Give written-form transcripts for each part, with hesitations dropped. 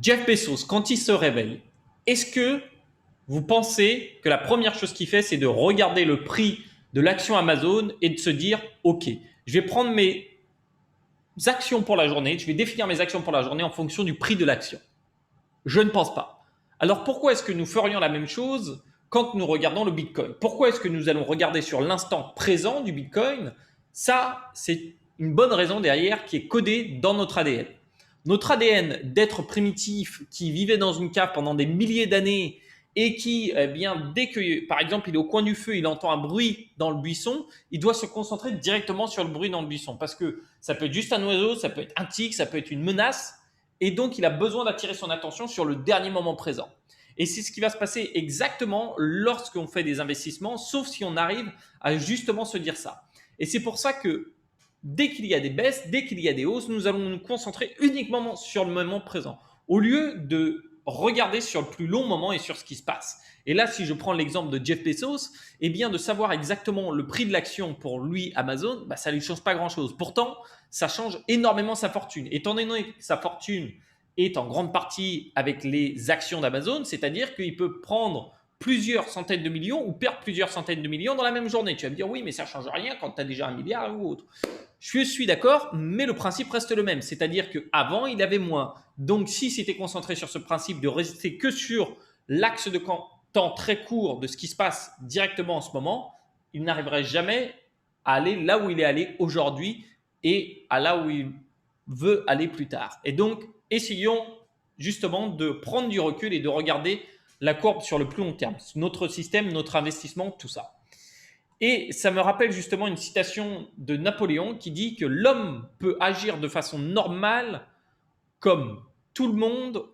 Jeff Bezos, quand il se réveille, est-ce que vous pensez que la première chose qu'il fait, c'est de regarder le prix de l'action Amazon et de se dire, OK, je vais prendre mes actions pour la journée, je vais définir mes actions pour la journée en fonction du prix de l'action? Je ne pense pas. Alors pourquoi est-ce que nous ferions la même chose quand nous regardons le Bitcoin? Pourquoi est-ce que nous allons regarder sur l'instant présent du Bitcoin? Ça, c'est une bonne raison derrière qui est codée dans notre ADN. Notre ADN d'être primitif qui vivait dans une cave pendant des milliers d'années et qui, eh bien, dès que, par exemple, il est au coin du feu, il entend un bruit dans le buisson, il doit se concentrer directement sur le bruit dans le buisson parce que ça peut être juste un oiseau, ça peut être un tic, ça peut être une menace. Et donc, il a besoin d'attirer son attention sur le dernier moment présent. Et c'est ce qui va se passer exactement lorsqu'on fait des investissements, sauf si on arrive à justement se dire ça. Et c'est pour ça que dès qu'il y a des baisses, dès qu'il y a des hausses, nous allons nous concentrer uniquement sur le moment présent, au lieu de regarder sur le plus long moment et sur ce qui se passe. Et là, si je prends l'exemple de Jeff Bezos, eh bien, de savoir exactement le prix de l'action pour lui, Amazon, ça ne lui change pas grand-chose. Pourtant, ça change énormément sa fortune. Étant donné que sa fortune est en grande partie avec les actions d'Amazon, c'est-à-dire qu'il peut prendre plusieurs centaines de millions ou perdre plusieurs centaines de millions dans la même journée. Tu vas me dire, oui, mais ça ne change rien quand tu as déjà un milliard ou autre. Je suis d'accord, mais le principe reste le même. C'est-à-dire qu'avant, il avait moins. Donc, si c'était concentré sur ce principe de rester que sur l'axe de temps très court de ce qui se passe directement en ce moment, il n'arriverait jamais à aller là où il est allé aujourd'hui et à là où il veut aller plus tard. Et donc, essayons justement de prendre du recul et de regarder la courbe sur le plus long terme, notre système, notre investissement, tout ça. Et ça me rappelle justement une citation de Napoléon qui dit que l'homme peut agir de façon normale comme tout le monde.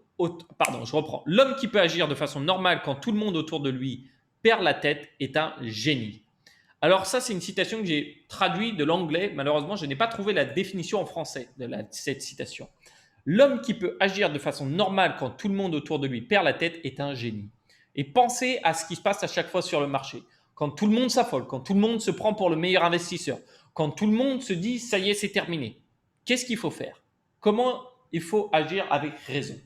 Pardon, je reprends. L'homme qui peut agir de façon normale quand tout le monde autour de lui perd la tête est un génie. Alors ça, c'est une citation que j'ai traduite de l'anglais. Malheureusement, je n'ai pas trouvé la définition en français de cette citation. L'homme qui peut agir de façon normale quand tout le monde autour de lui perd la tête est un génie. Et pensez à ce qui se passe à chaque fois sur le marché. Quand tout le monde s'affole, quand tout le monde se prend pour le meilleur investisseur, quand tout le monde se dit ça y est, c'est terminé. Qu'est-ce qu'il faut faire? Comment il faut agir avec raison?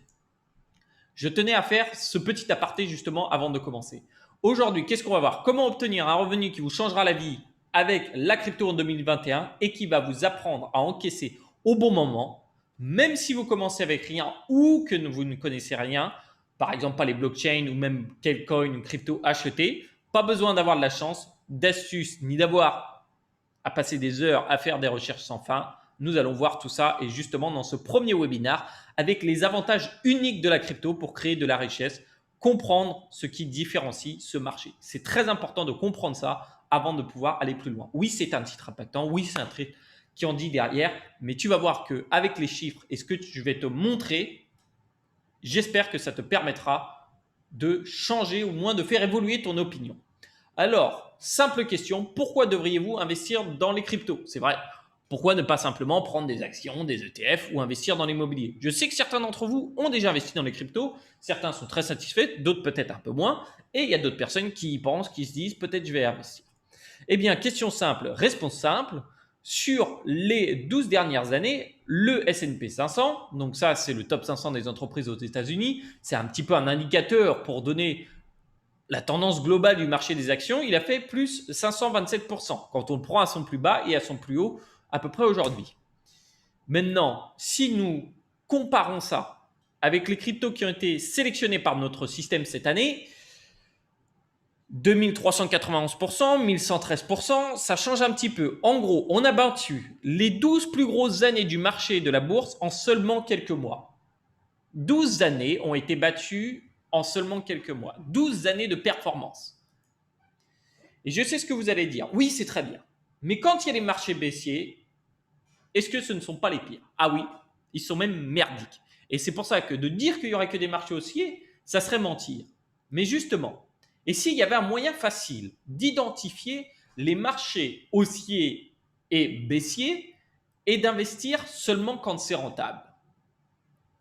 Je tenais à faire ce petit aparté justement avant de commencer. Aujourd'hui, qu'est-ce qu'on va voir? Comment obtenir un revenu qui vous changera la vie avec la crypto en 2021 et qui va vous apprendre à encaisser au bon moment, même si vous commencez avec rien ou que vous ne connaissez rien, par exemple pas les blockchains ou même quel coin ou crypto acheter, pas besoin d'avoir de la chance, d'astuces, ni d'avoir à passer des heures à faire des recherches sans fin. Nous allons voir tout ça et justement dans ce premier webinaire avec les avantages uniques de la crypto pour créer de la richesse, comprendre ce qui différencie ce marché. C'est très important de comprendre ça avant de pouvoir aller plus loin. Oui, c'est un titre impactant, oui, c'est un titre qui en dit derrière, mais tu vas voir qu'avec les chiffres et ce que je vais te montrer, j'espère que ça te permettra de changer ou moins de faire évoluer ton opinion. Alors, simple question, pourquoi devriez-vous investir dans les cryptos? C'est vrai, pourquoi ne pas simplement prendre des actions, des ETF ou investir dans l'immobilier? Je sais que certains d'entre vous ont déjà investi dans les cryptos, certains sont très satisfaits, d'autres peut-être un peu moins, et il y a d'autres personnes qui y pensent, qui se disent peut-être je vais investir. Eh bien, question simple, réponse simple. Sur les 12 dernières années, le S&P 500, donc ça c'est le top 500 des entreprises aux États-Unis, c'est un petit peu un indicateur pour donner la tendance globale du marché des actions, il a fait plus 527% quand on le prend à son plus bas et à son plus haut à peu près aujourd'hui. Maintenant, si nous comparons ça avec les cryptos qui ont été sélectionnés par notre système cette année, 2391%, 1113%, ça change un petit peu. En gros, on a battu les 12 plus grosses années du marché de la bourse en seulement quelques mois. 12 années ont été battues en seulement quelques mois. 12 années de performance. Et je sais ce que vous allez dire. Oui, c'est très bien. Mais quand il y a les marchés baissiers, est-ce que ce ne sont pas les pires? Ah oui, ils sont même merdiques. Et c'est pour ça que de dire qu'il n'y aurait que des marchés haussiers, ça serait mentir. Mais justement, et s'il y avait un moyen facile d'identifier les marchés haussiers et baissiers et d'investir seulement quand c'est rentable?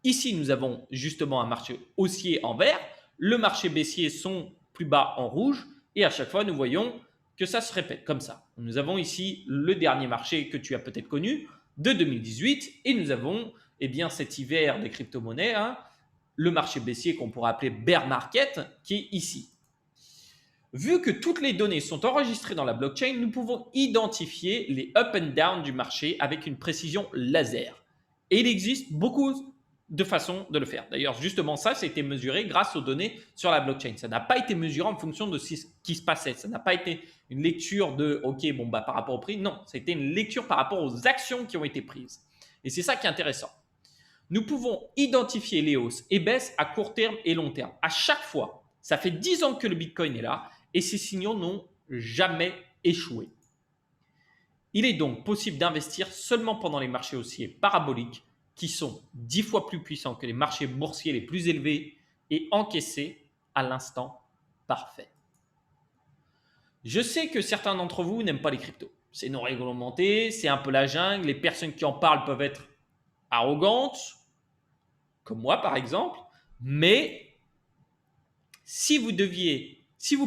Ici, nous avons justement un marché haussier en vert, le marché baissier son plus bas en rouge, et à chaque fois, nous voyons que ça se répète comme ça. Nous avons ici le dernier marché que tu as peut-être connu de 2018, et nous avons eh bien, cet hiver des crypto-monnaies le marché baissier qu'on pourrait appeler bear market, qui est ici. Vu que toutes les données sont enregistrées dans la blockchain, nous pouvons identifier les up and down du marché avec une précision laser. Et il existe beaucoup de façons de le faire. D'ailleurs, justement, ça a été mesuré grâce aux données sur la blockchain. Ça n'a pas été mesuré en fonction de ce qui se passait. Ça n'a pas été une lecture de OK, bon, bah, par rapport au prix. Non, ça a été une lecture par rapport aux actions qui ont été prises. Et c'est ça qui est intéressant. Nous pouvons identifier les hausses et baisses à court terme et long terme. À chaque fois, ça fait 10 ans que le Bitcoin est là et ces signaux n'ont jamais échoué. Il est donc possible d'investir seulement pendant les marchés haussiers paraboliques qui sont 10 fois plus puissants que les marchés boursiers les plus élevés et encaisser à l'instant parfait. Je sais que certains d'entre vous n'aiment pas les cryptos. C'est non réglementé, c'est un peu la jungle, les personnes qui en parlent peuvent être arrogantes, comme moi par exemple, mais si vous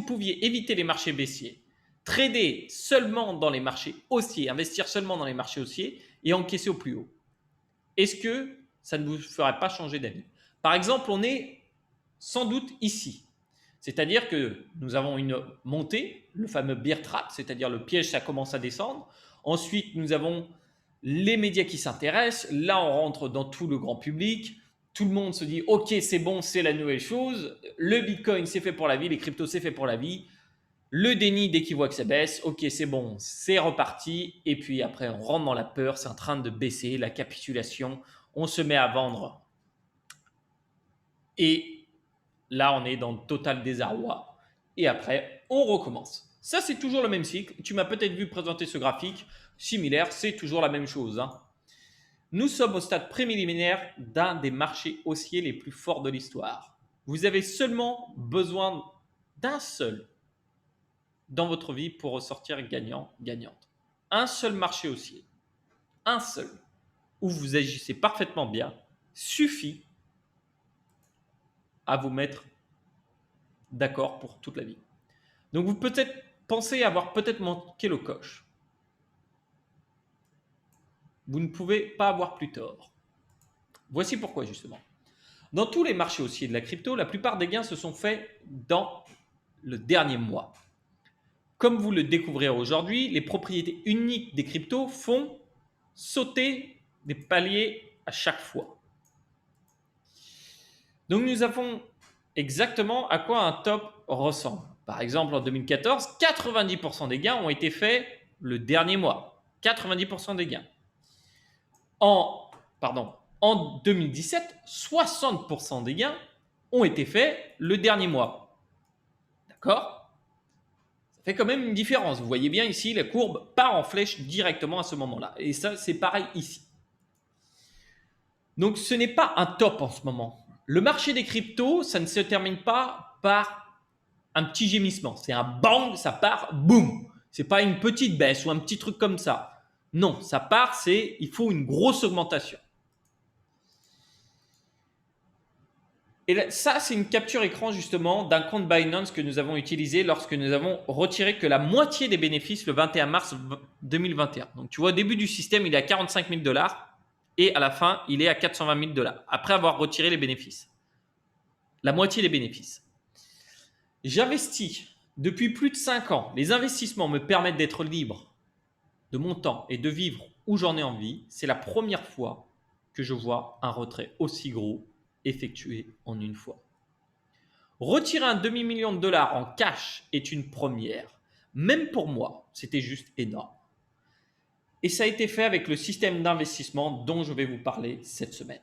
pouviez éviter les marchés baissiers, trader seulement dans les marchés haussiers, investir seulement dans les marchés haussiers et encaisser au plus haut, est-ce que ça ne vous ferait pas changer d'avis? Par exemple, on est sans doute ici. C'est-à-dire que nous avons une montée, le fameux bear trap, c'est-à-dire le piège, ça commence à descendre. Ensuite, nous avons les médias qui s'intéressent. Là, on rentre dans tout le grand public. Tout le monde se dit « Ok, c'est bon, c'est la nouvelle chose. Le Bitcoin, c'est fait pour la vie. Les cryptos, c'est fait pour la vie. » Le déni, dès qu'il voit que ça baisse, ok, c'est bon, c'est reparti. Et puis après, on rentre dans la peur, c'est en train de baisser, la capitulation, on se met à vendre. Et là, on est dans le total désarroi. Et après, on recommence. Ça, c'est toujours le même cycle. Tu m'as peut-être vu présenter ce graphique similaire, c'est toujours la même chose. Nous sommes au stade préliminaire d'un des marchés haussiers les plus forts de l'histoire. Vous avez seulement besoin d'un seul dans votre vie pour ressortir gagnant-gagnante. Un seul marché haussier, un seul, où vous agissez parfaitement bien, suffit à vous mettre d'accord pour toute la vie. Donc vous peut-être pensez avoir peut-être manqué le coche. Vous ne pouvez pas avoir plus tort. Voici pourquoi justement. Dans tous les marchés haussiers de la crypto, la plupart des gains se sont faits dans le dernier mois. Comme vous le découvrirez aujourd'hui, les propriétés uniques des cryptos font sauter des paliers à chaque fois. Donc nous avons exactement à quoi un top ressemble. Par exemple, en 2014, 90% des gains ont été faits le dernier mois. 90% des gains. En 2017, 60% des gains ont été faits le dernier mois. D'accord ? Ça fait quand même une différence. Vous voyez bien ici, la courbe part en flèche directement à ce moment-là. Et ça, c'est pareil ici. Donc, ce n'est pas un top en ce moment. Le marché des cryptos, ça ne se termine pas par un petit gémissement. C'est un bang, ça part, boum. C'est pas une petite baisse ou un petit truc comme ça. Non, ça part, il faut une grosse augmentation. Et là, ça, c'est une capture écran justement d'un compte Binance que nous avons utilisé lorsque nous avons retiré que la moitié des bénéfices le 21 mars 2021. Donc, tu vois, au début du système, il est à 45 000 $ et à la fin, il est à 420 000 $ après avoir retiré les bénéfices. La moitié des bénéfices. J'investis depuis plus de 5 ans. Les investissements me permettent d'être libre de mon temps et de vivre où j'en ai envie. C'est la première fois que je vois un retrait aussi gros effectué en une fois. Retirer un demi-million de $ en cash est une première. Même pour moi, c'était juste énorme. Et ça a été fait avec le système d'investissement dont je vais vous parler cette semaine.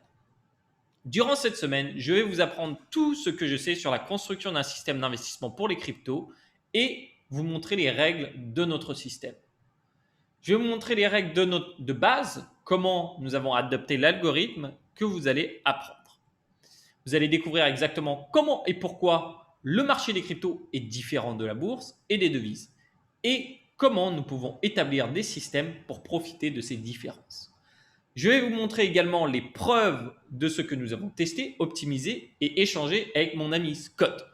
Durant cette semaine, je vais vous apprendre tout ce que je sais sur la construction d'un système d'investissement pour les cryptos et vous montrer les règles de notre système. Je vais vous montrer les règles de base, comment nous avons adopté l'algorithme que vous allez apprendre. Vous allez découvrir exactement comment et pourquoi le marché des cryptos est différent de la bourse et des devises et comment nous pouvons établir des systèmes pour profiter de ces différences. Je vais vous montrer également les preuves de ce que nous avons testé, optimisé et échangé avec mon ami Scott.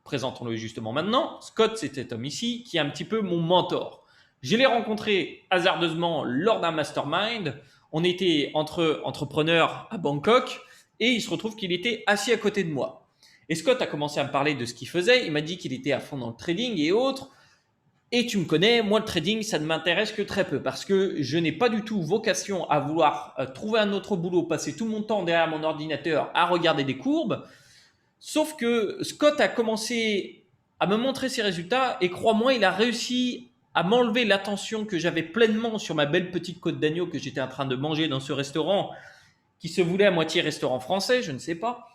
Présentons-le justement maintenant. Scott, c'est cet homme ici qui est un petit peu mon mentor. Je l'ai rencontré hasardeusement lors d'un mastermind. On était entre entrepreneurs à Bangkok et il se retrouve qu'il était assis à côté de moi. Et Scott a commencé à me parler de ce qu'il faisait. Il m'a dit qu'il était à fond dans le trading et autres. Et tu me connais, moi le trading, ça ne m'intéresse que très peu parce que je n'ai pas du tout vocation à vouloir trouver un autre boulot, passer tout mon temps derrière mon ordinateur à regarder des courbes. Sauf que Scott a commencé à me montrer ses résultats et crois-moi, il a réussi à m'enlever l'attention que j'avais pleinement sur ma belle petite côte d'agneau que j'étais en train de manger dans ce restaurant qui se voulait à moitié restaurant français, je ne sais pas.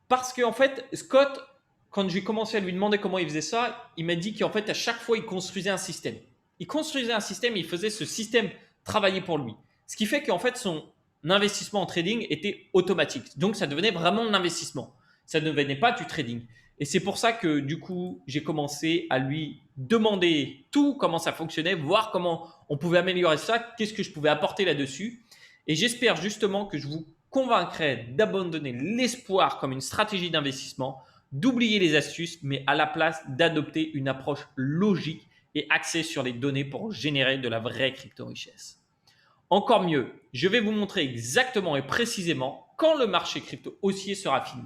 Parce qu'en fait, Scott, quand j'ai commencé à lui demander comment il faisait ça, il m'a dit qu'en fait, à chaque fois, il construisait un système. Il construisait un système, il faisait ce système travailler pour lui. Ce qui fait qu'en fait, son investissement en trading était automatique. Donc, ça devenait vraiment de l'investissement. Ça ne devenait pas du trading. Et c'est pour ça que du coup, j'ai commencé à lui demander tout, comment ça fonctionnait, voir comment on pouvait améliorer ça, qu'est-ce que je pouvais apporter là-dessus. Et j'espère justement que je vous convaincrai d'abandonner l'espoir comme une stratégie d'investissement, d'oublier les astuces, mais à la place d'adopter une approche logique et axée sur les données pour générer de la vraie crypto-richesse. Encore mieux, je vais vous montrer exactement et précisément quand le marché crypto haussier sera fini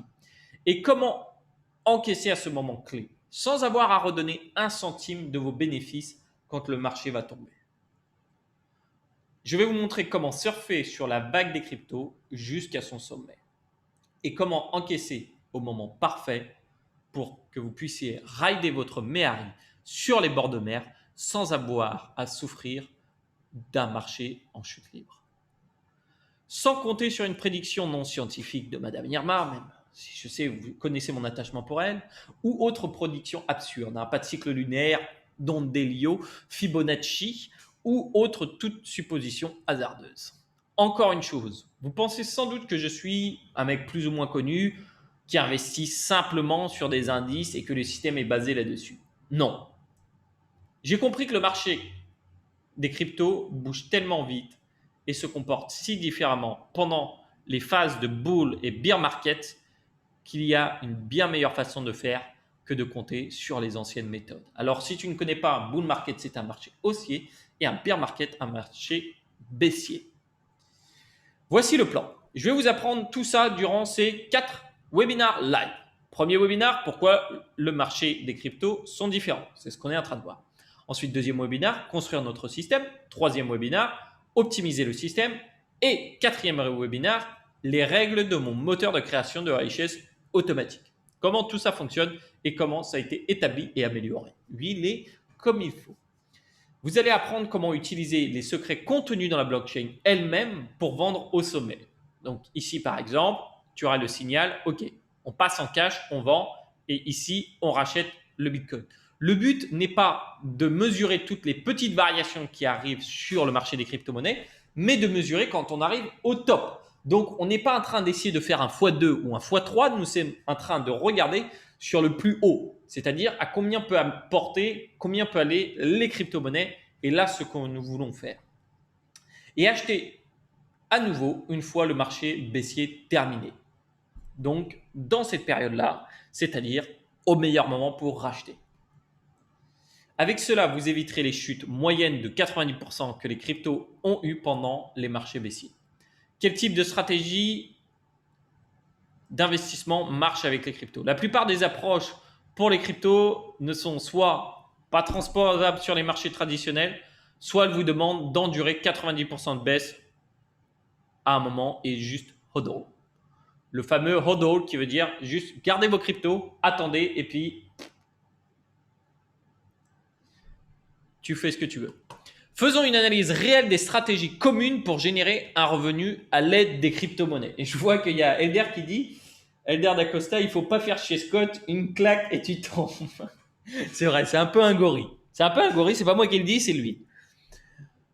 et comment encaisser à ce moment clé sans avoir à redonner un centime de vos bénéfices quand le marché va tomber. Je vais vous montrer comment surfer sur la vague des cryptos jusqu'à son sommet et comment encaisser au moment parfait pour que vous puissiez rider votre Méhari sur les bords de mer sans avoir à souffrir d'un marché en chute libre. Sans compter sur une prédiction non scientifique de Madame Irma, même si je sais, vous connaissez mon attachement pour elle, ou autre prédiction absurde, pas de cycle lunaire, d'onde d'Hélio, Fibonacci, ou autre toute supposition hasardeuse. Encore une chose, vous pensez sans doute que je suis un mec plus ou moins connu qui investit simplement sur des indices et que le système est basé là-dessus. Non. J'ai compris que le marché des cryptos bouge tellement vite et se comporte si différemment pendant les phases de bull et bear market qu'il y a une bien meilleure façon de faire que de compter sur les anciennes méthodes. Alors, si tu ne connais pas, un bull market, c'est un marché haussier et un bear market, un marché baissier. Voici le plan. Je vais vous apprendre tout ça durant ces 4 webinars live. Premier webinar, pourquoi le marché des cryptos sont différents. C'est ce qu'on est en train de voir. Ensuite, deuxième webinar, construire notre système. Troisième webinar, optimiser le système. Et quatrième webinar, les règles de mon moteur de création de richesse automatique. Comment tout ça fonctionne et comment ça a été établi et amélioré. Huilé comme il faut. Vous allez apprendre comment utiliser les secrets contenus dans la blockchain elle-même pour vendre au sommet. Donc ici, par exemple, tu auras le signal, OK, on passe en cash, on vend, et ici, on rachète le Bitcoin. Le but n'est pas de mesurer toutes les petites variations qui arrivent sur le marché des crypto-monnaies, mais de mesurer quand on arrive au top. Donc, on n'est pas en train d'essayer de faire un x2 ou un x3, nous sommes en train de regarder sur le plus haut, c'est-à-dire à combien peut apporter, combien peut aller les crypto-monnaies, et là, ce que nous voulons faire. Et acheter à nouveau une fois le marché baissier terminé. Donc, dans cette période-là, c'est-à-dire au meilleur moment pour racheter. Avec cela, vous éviterez les chutes moyennes de 90% que les cryptos ont eues pendant les marchés baissiers. Quel type de stratégie d'investissement marche avec les cryptos? La plupart des approches pour les cryptos ne sont soit pas transposables sur les marchés traditionnels, soit elles vous demandent d'endurer 90% de baisse à un moment et juste hodl. Le fameux hodl qui veut dire juste gardez vos cryptos, attendez et puis tu fais ce que tu veux. Faisons une analyse réelle des stratégies communes pour générer un revenu à l'aide des crypto-monnaies. Et je vois qu'il y a Elder qui dit, Elder d'Acosta, il ne faut pas faire chez Scott une claque et tu tombes. C'est vrai, c'est un peu un gorille. C'est un peu un gorille, c'est pas moi qui le dis, c'est lui.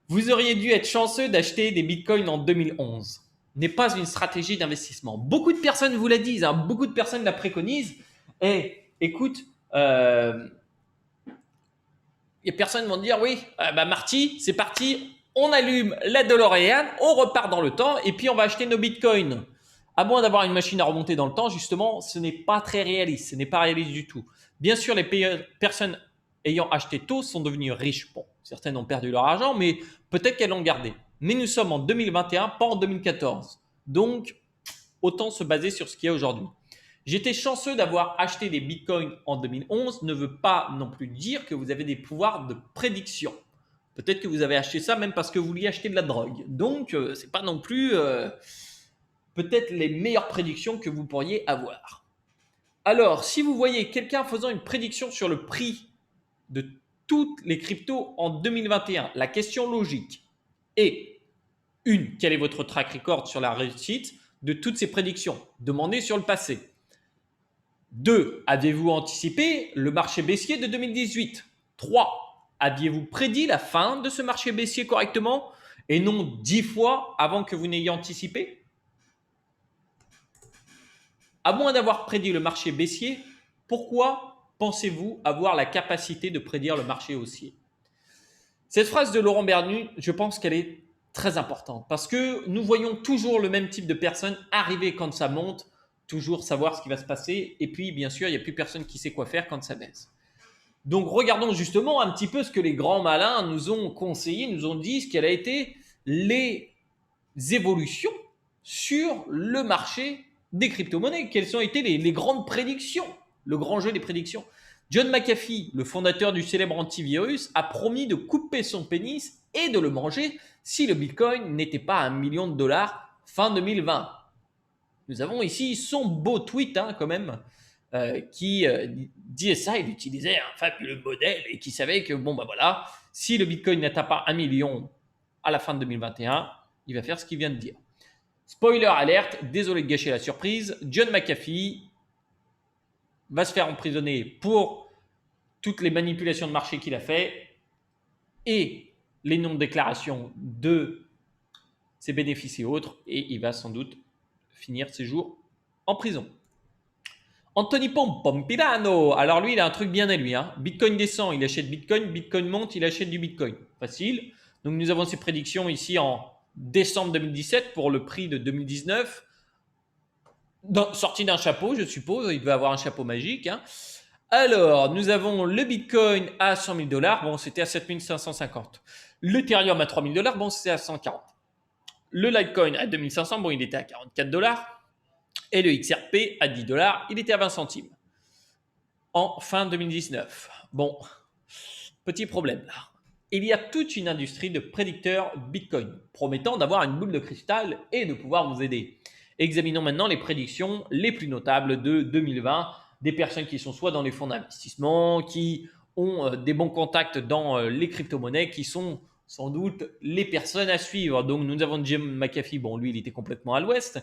Vous auriez dû être chanceux d'acheter des bitcoins en 2011. N'est pas une stratégie d'investissement. Beaucoup de personnes vous la disent, beaucoup de personnes la préconisent. Et écoute, et personnes vont dire oui, Marty, c'est parti, on allume la DeLorean, on repart dans le temps et puis on va acheter nos bitcoins. À moins d'avoir une machine à remonter dans le temps, justement, ce n'est pas très réaliste, ce n'est pas réaliste du tout. Bien sûr, les personnes ayant acheté tôt sont devenues riches. Bon, certaines ont perdu leur argent, mais peut-être qu'elles l'ont gardé. Mais nous sommes en 2021, pas en 2014. Donc, autant se baser sur ce qu'il y a aujourd'hui. J'étais chanceux d'avoir acheté des bitcoins en 2011 ne veut pas non plus dire que vous avez des pouvoirs de prédiction. Peut-être que vous avez acheté ça même parce que vous vouliez acheter de la drogue. Donc, c'est pas non plus peut-être les meilleures prédictions que vous pourriez avoir. Alors, si vous voyez quelqu'un faisant une prédiction sur le prix de toutes les cryptos en 2021, la question logique est quel est votre track record sur la réussite de toutes ces prédictions? Demandez sur le passé. 2. Aviez-vous anticipé le marché baissier de 2018? 3. Aviez-vous prédit la fin de ce marché baissier correctement et non 10 fois avant que vous n'ayez anticipé? À moins d'avoir prédit le marché baissier, pourquoi pensez-vous avoir la capacité de prédire le marché haussier? Cette phrase de Laurent Bernu, je pense qu'elle est très importante parce que nous voyons toujours le même type de personnes arriver quand ça monte, toujours savoir ce qui va se passer. Et puis, bien sûr, il n'y a plus personne qui sait quoi faire quand ça baisse. Donc, regardons justement un petit peu ce que les grands malins nous ont conseillé, nous ont dit, ce qu'elle a été les évolutions sur le marché des crypto-monnaies. Quelles ont été les grandes prédictions, le grand jeu des prédictions. John McAfee, le fondateur du célèbre antivirus, a promis de couper son pénis et de le manger si le Bitcoin n'était pas à $1 million fin 2020. Nous avons ici son beau tweet quand même, qui disait ça. Il utilisait un fabuleux modèle et qui savait que bon, bah voilà, si le Bitcoin n'atteint pas 1 million à la fin de 2021, il va faire ce qu'il vient de dire. Spoiler alerte, désolé de gâcher la surprise, John McAfee va se faire emprisonner pour toutes les manipulations de marché qu'il a fait et les non-déclarations de ses bénéfices et autres, et il va sans doute finir ses jours en prison. Anthony Pompilano, alors lui, il a un truc bien à lui. Bitcoin descend, il achète Bitcoin. Bitcoin monte, il achète du Bitcoin. Facile. Donc nous avons ses prédictions ici en décembre 2017 pour le prix de 2019. Sorti d'un chapeau, je suppose. Il devait avoir un chapeau magique. Alors, nous avons le Bitcoin à 100 000 $. Bon, c'était à 7 550. L'Ethereum à 3 000 $. Bon, c'était à 140. Le Litecoin à 2500. Bon, il était à 44 $. Et le XRP à 10 $, il était à 20 centimes en fin 2019. Bon, petit problème là. Il y a toute une industrie de prédicteurs Bitcoin promettant d'avoir une boule de cristal et de pouvoir vous aider. Examinons maintenant les prédictions les plus notables de 2020 des personnes qui sont soit dans les fonds d'investissement, qui ont des bons contacts dans les crypto-monnaies, qui sont sans doute les personnes à suivre. Donc nous avons Jim McAfee, bon lui il était complètement à l'ouest.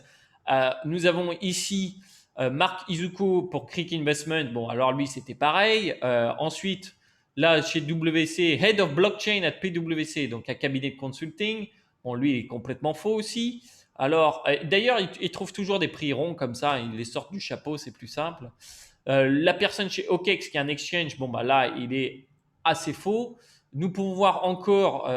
Nous avons ici Mark Izuko pour Creek Investment. Bon, alors lui, c'était pareil. Ensuite, là, chez WC, Head of Blockchain at PwC, donc un cabinet de consulting. Bon, lui, il est complètement faux aussi. Alors, d'ailleurs, il trouve toujours des prix ronds comme ça. Il les sort du chapeau, c'est plus simple. La personne chez OKEx, qui est un exchange, bon, bah là, il est assez faux. Nous pouvons voir encore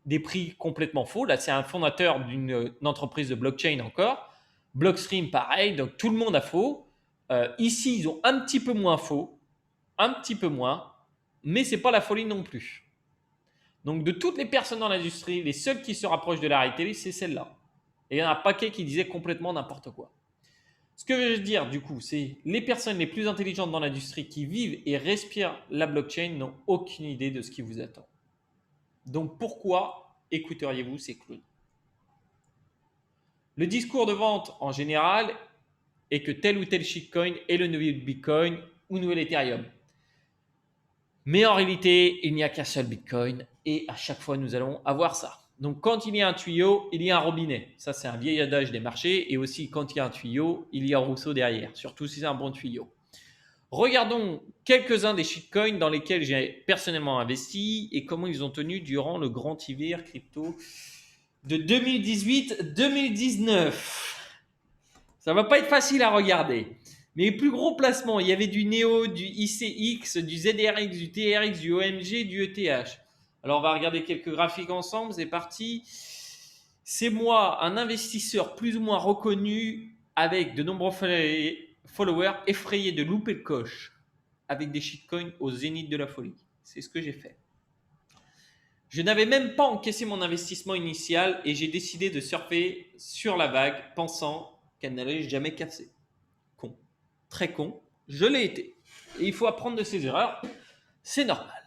des prix complètement faux. Là, c'est un fondateur d'une entreprise de blockchain encore. Blockstream, pareil. Donc, tout le monde a faux. Ici, ils ont un petit peu moins faux. Un petit peu moins. Mais ce n'est pas la folie non plus. Donc, de toutes les personnes dans l'industrie, les seules qui se rapprochent de la réalité, c'est celle-là. Et il y en a un paquet qui disaient complètement n'importe quoi. Ce que je veux dire, du coup, c'est les personnes les plus intelligentes dans l'industrie qui vivent et respirent la blockchain n'ont aucune idée de ce qui vous attend. Donc, pourquoi écouteriez-vous ces clowns? Le discours de vente en général est que tel ou tel shitcoin est le nouvel Bitcoin ou nouvel Ethereum. Mais en réalité, il n'y a qu'un seul Bitcoin et à chaque fois, nous allons avoir ça. Donc, quand il y a un tuyau, il y a un robinet. Ça, c'est un vieil adage des marchés. Et aussi, quand il y a un tuyau, il y a un Rousseau derrière, surtout si c'est un bon tuyau. Regardons quelques-uns des shitcoins dans lesquels j'ai personnellement investi et comment ils ont tenu durant le grand hiver crypto de 2018-2019. Ça va pas être facile à regarder. Mais les plus gros placements, il y avait du NEO, du ICX, du ZRX, du TRX, du OMG, du ETH. Alors on va regarder quelques graphiques ensemble, c'est parti. C'est moi, un investisseur plus ou moins reconnu avec de nombreux followers effrayés de louper le coche avec des shitcoins au zénith de la folie. C'est ce que j'ai fait. Je n'avais même pas encaissé mon investissement initial et j'ai décidé de surfer sur la vague pensant qu'elle n'allait jamais casser. Con. Très con. Je l'ai été. Et il faut apprendre de ses erreurs. C'est normal.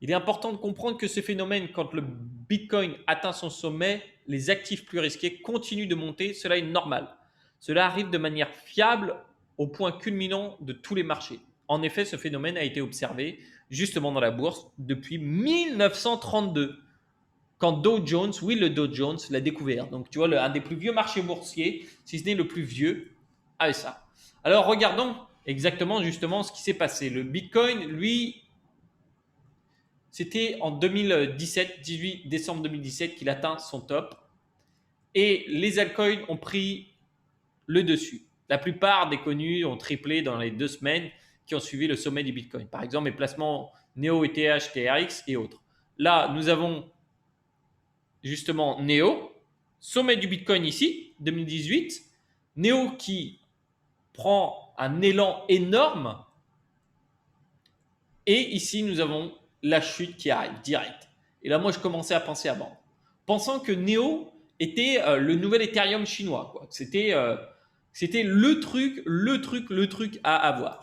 Il est important de comprendre que ce phénomène, quand le Bitcoin atteint son sommet, les actifs plus risqués continuent de monter. Cela est normal. Cela arrive de manière fiable au point culminant de tous les marchés. En effet, ce phénomène a été observé justement dans la bourse depuis 1932, quand Dow Jones, oui le Dow Jones, l'a découvert. Donc tu vois, un des plus vieux marchés boursiers, si ce n'est le plus vieux, avait ça. Alors regardons exactement justement ce qui s'est passé. Le Bitcoin, lui, c'était en 2017, 18 décembre 2017, qu'il atteint son top. Et les altcoins ont pris le dessus. La plupart des connus ont triplé dans les 2 semaines qui ont suivi le sommet du Bitcoin. Par exemple, mes placements Neo, ETH, TRX et autres. Là, nous avons justement Neo, sommet du Bitcoin ici, 2018. Neo qui prend un élan énorme. Et ici, nous avons la chute qui arrive direct. Et là, moi, je commençais à penser à vendre. Pensant que Neo était le nouvel Ethereum chinois, quoi. C'était le truc à avoir.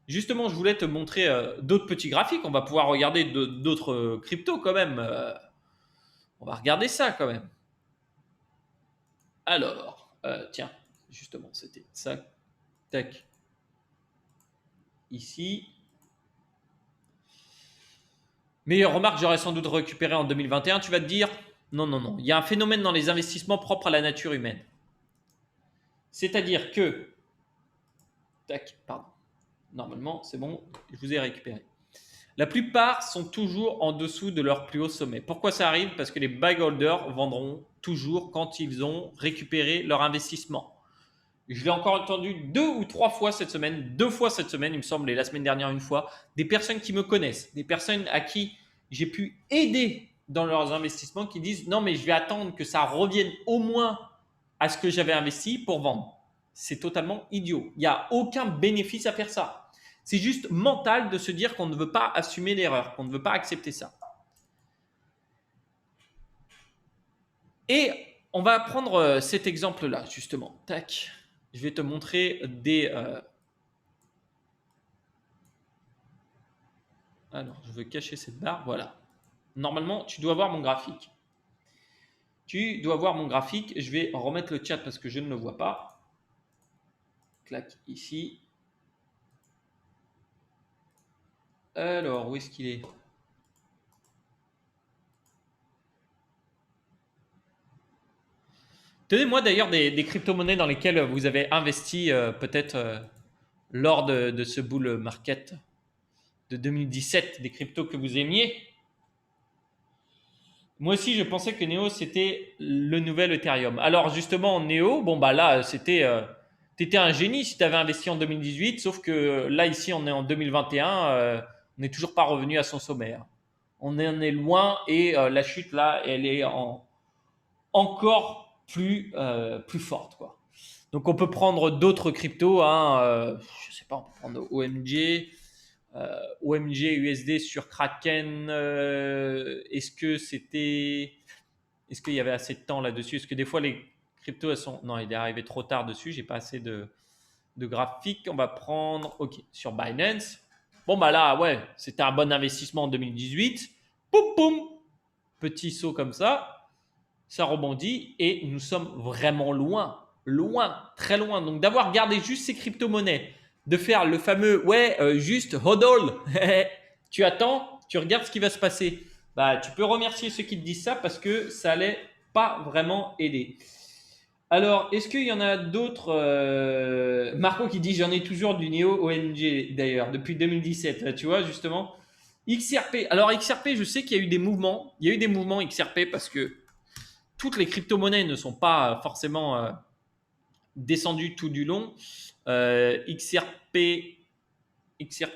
Justement, je voulais te montrer d'autres petits graphiques. On va pouvoir regarder d'autres cryptos quand même. On va regarder ça quand même. Alors, tiens, justement, c'était ça. Tac. Ici. Mais remarque, j'aurais sans doute récupéré en 2021. Tu vas te dire, non, non, non. Il y a un phénomène dans les investissements propre à la nature humaine. C'est-à-dire que, tac, pardon. Normalement, c'est bon, je vous ai récupéré. La plupart sont toujours en dessous de leur plus haut sommet. Pourquoi ça arrive? Parce que les buy holders vendront toujours quand ils ont récupéré leur investissement. Je l'ai encore entendu 2 ou 3 fois cette semaine, 2 fois cette semaine, il me semble, et la semaine dernière une fois, des personnes qui me connaissent, des personnes à qui j'ai pu aider dans leurs investissements qui disent non mais je vais attendre que ça revienne au moins à ce que j'avais investi pour vendre. C'est totalement idiot. Il n'y a aucun bénéfice à faire ça. C'est juste mental de se dire qu'on ne veut pas assumer l'erreur, qu'on ne veut pas accepter ça. Et on va prendre cet exemple-là, justement. Tac. Je vais te montrer des... Alors, je veux cacher cette barre. Voilà. Normalement, tu dois voir mon graphique. Tu dois voir mon graphique. Je vais remettre le chat parce que je ne le vois pas. Clac, ici. Alors, où est-ce qu'il est? Donnez-moi d'ailleurs des crypto-monnaies dans lesquelles vous avez investi peut-être lors de ce bull market de 2017, des cryptos que vous aimiez. Moi aussi, je pensais que Neo, c'était le nouvel Ethereum. Alors justement, Neo, bon bah là, t'étais un génie si tu avais investi en 2018, sauf que là, ici, on est en 2021, on n'est toujours pas revenu à son sommet, hein. On en est loin et la chute là, elle est encore plus forte, quoi. Donc on peut prendre d'autres cryptos, hein, je sais pas, on peut prendre OMG USD sur Kraken. Est-ce qu'il y avait assez de temps là-dessus? Est-ce que des fois les cryptos elles sont, non, il est arrivé trop tard dessus, j'ai pas assez de graphiques. On va prendre, ok, sur Binance. Bon bah là, ouais, c'était un bon investissement en 2018. Poum poum, petit saut comme ça rebondit et nous sommes vraiment loin, loin, très loin. Donc d'avoir gardé juste ces crypto-monnaies, de faire le fameux ouais, juste hodl, tu attends, tu regardes ce qui va se passer. Bah, tu peux remercier ceux qui te disent ça parce que ça allait pas vraiment aider. Alors, est-ce qu'il y en a d'autres Marco qui dit j'en ai toujours du Neo ONG d'ailleurs depuis 2017, tu vois justement. XRP. Alors XRP, je sais qu'il y a eu des mouvements. Il y a eu des mouvements XRP parce que toutes les crypto-monnaies ne sont pas forcément descendues tout du long. XRP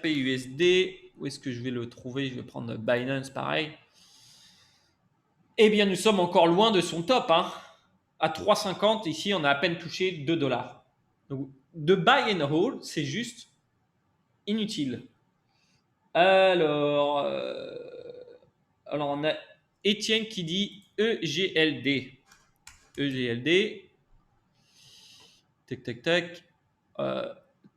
USD, où est-ce que je vais le trouver? Je vais prendre Binance pareil. Eh bien, nous sommes encore loin de son top, hein. À 3,50, ici, on a à peine touché 2 dollars. Donc, de buy and hold, c'est juste inutile. Alors on a Étienne qui dit EGLD. EGLD. Tac, tac, tac.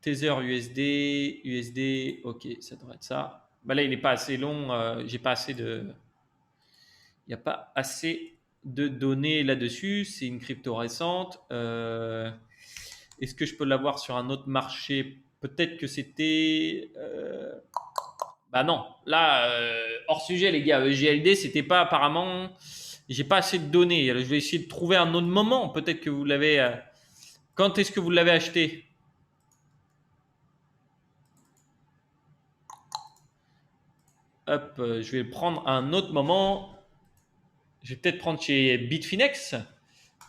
Tether USD. Ok, ça devrait être ça. Bah là, il n'est pas assez long. J'ai pas assez de. Il n'y a pas assez de données là-dessus. C'est une crypto récente. Est-ce que je peux l'avoir sur un autre marché? Peut-être que c'était. Bah non, là, hors sujet, les gars. GLD, c'était pas apparemment. J'ai pas assez de données. Alors, je vais essayer de trouver un autre moment. Peut-être que vous l'avez. Quand est-ce que vous l'avez acheté? Hop, je vais prendre un autre moment. Je vais peut-être prendre chez Bitfinex.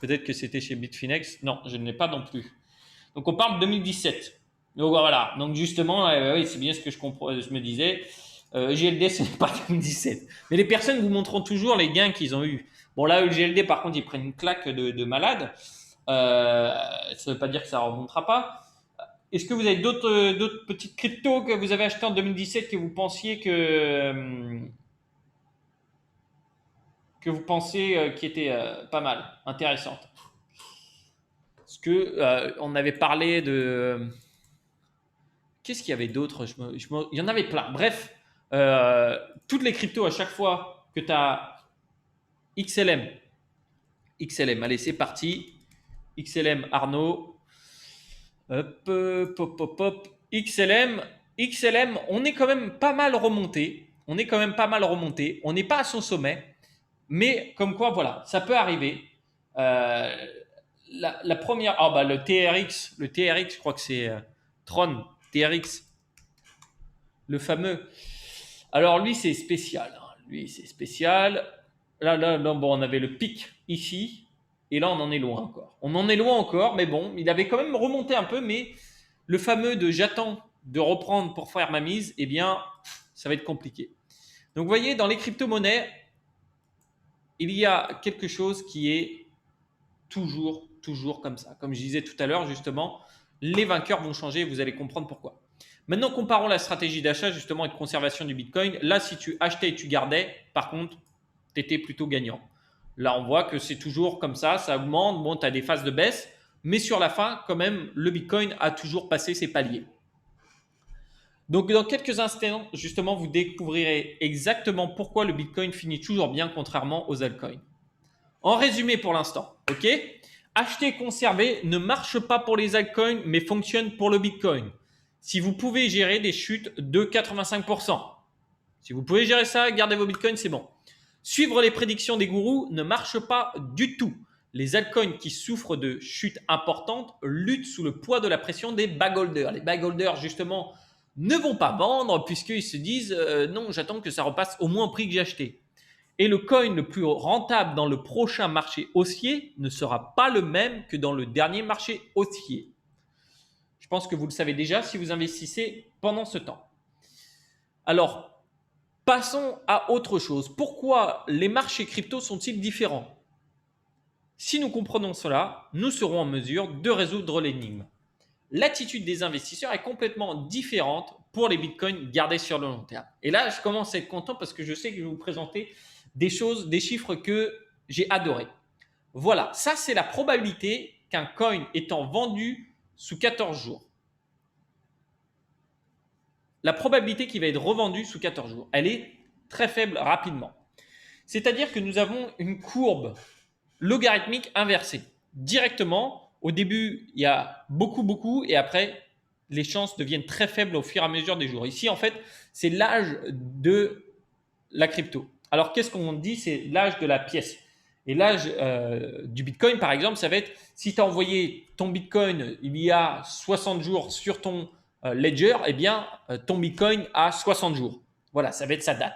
Peut-être que c'était chez Bitfinex. Non, je ne l'ai pas non plus. Donc on parle de 2017. Donc voilà. Donc justement, oui, c'est bien ce que je me disais. GLD, ce n'est pas 2017. Mais les personnes vous montreront toujours les gains qu'ils ont eus. Bon là, le GLD, par contre, ils prennent une claque de malade. Ça ne veut pas dire que ça ne remontera pas. Est-ce que vous avez d'autres petites cryptos que vous avez achetées en 2017 que vous pensiez qui étaient pas mal, intéressantes? Parce que on avait parlé de. Qu'est-ce qu'il y avait d'autre? Il y en avait plein. Bref, toutes les cryptos, à chaque fois que tu as XLM, allez, c'est parti. XLM Arnaud. Hop, pop, pop, pop. XLM, on est quand même pas mal remonté. On n'est pas à son sommet. Mais comme quoi, voilà, ça peut arriver. La première, le TRX, je crois que c'est Tron, TRX, le fameux. Alors lui, c'est spécial. Là, bon, on avait le pic ici, et là, on en est loin encore. Mais bon, il avait quand même remonté un peu, mais le fameux de j'attends de reprendre pour faire ma mise, eh bien, ça va être compliqué. Donc, vous voyez, dans les crypto-monnaies, il y a quelque chose qui est toujours comme ça. Comme je disais tout à l'heure, justement, les vainqueurs vont changer et vous allez comprendre pourquoi. Maintenant, comparons la stratégie d'achat justement et de conservation du Bitcoin. Là, si tu achetais et tu gardais, par contre, tu étais plutôt gagnant. Là, on voit que c'est toujours comme ça augmente. Bon, tu as des phases de baisse, mais sur la fin, quand même, le Bitcoin a toujours passé ses paliers. Donc, dans quelques instants, justement, vous découvrirez exactement pourquoi le Bitcoin finit toujours bien, contrairement aux altcoins. En résumé pour l'instant, ok? Acheter et conserver ne marche pas pour les altcoins, mais fonctionne pour le Bitcoin. Si vous pouvez gérer des chutes de 85%, si vous pouvez gérer ça, gardez vos Bitcoins, c'est bon. Suivre les prédictions des gourous ne marche pas du tout. Les altcoins qui souffrent de chutes importantes luttent sous le poids de la pression des bag-holders. Les bag-holders, justement, ne vont pas vendre puisqu'ils se disent non, j'attends que ça repasse au moins au prix que j'ai acheté. Et le coin le plus rentable dans le prochain marché haussier ne sera pas le même que dans le dernier marché haussier. Je pense que vous le savez déjà si vous investissez pendant ce temps. Alors, passons à autre chose. Pourquoi les marchés crypto sont-ils différents? Si nous comprenons cela, nous serons en mesure de résoudre l'énigme. L'attitude des investisseurs est complètement différente pour les bitcoins gardés sur le long terme. Et là, je commence à être content parce que je sais que je vais vous présenter des chiffres que j'ai adorés. Voilà, ça c'est la probabilité qu'un coin étant vendu sous 14 jours. La probabilité qu'il va être revendu sous 14 jours, elle est très faible rapidement. C'est-à-dire que nous avons une courbe logarithmique inversée. Directement, au début, il y a beaucoup, et après, les chances deviennent très faibles au fur et à mesure des jours. Ici, en fait, c'est l'âge de la crypto. Alors, qu'est-ce qu'on dit? C'est l'âge de la pièce. Et l'âge du Bitcoin, par exemple, ça va être si tu as envoyé ton Bitcoin il y a 60 jours sur ton ledger, eh bien, ton Bitcoin a 60 jours. Voilà, ça va être sa date.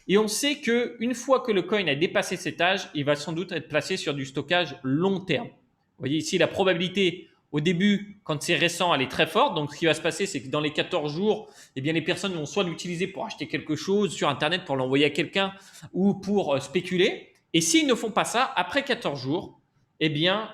Et on sait qu'une fois que le coin a dépassé cet âge, il va sans doute être placé sur du stockage long terme. Vous voyez ici, la probabilité au début, quand c'est récent, elle est très forte. Donc, ce qui va se passer, c'est que dans les 14 jours, eh bien, les personnes vont soit l'utiliser pour acheter quelque chose sur Internet, pour l'envoyer à quelqu'un ou pour spéculer. Et s'ils ne font pas ça, après 14 jours, eh bien,